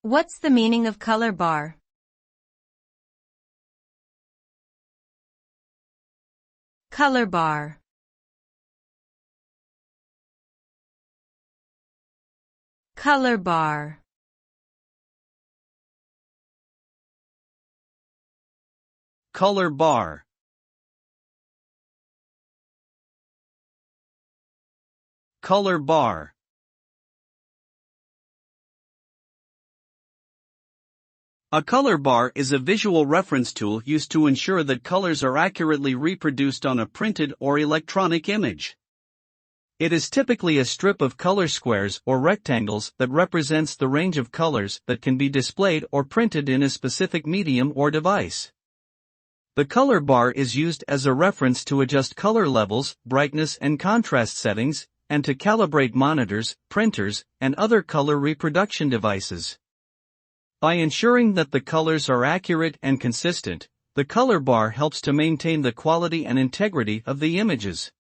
What's the meaning of color bar? Color bar. Color bar. Color bar. Color bar. A color bar is a visual reference tool used to ensure that colors are accurately reproduced on a printed or electronic image. It is typically a strip of color squares or rectangles that represents the range of colors that can be displayed or printed in a specific medium or device. The color bar is used as a reference to adjust color levels, brightness and contrast settings, and to calibrate monitors, printers, and other color reproduction devices. By ensuring that the colors are accurate and consistent, the color bar helps to maintain the quality and integrity of the images.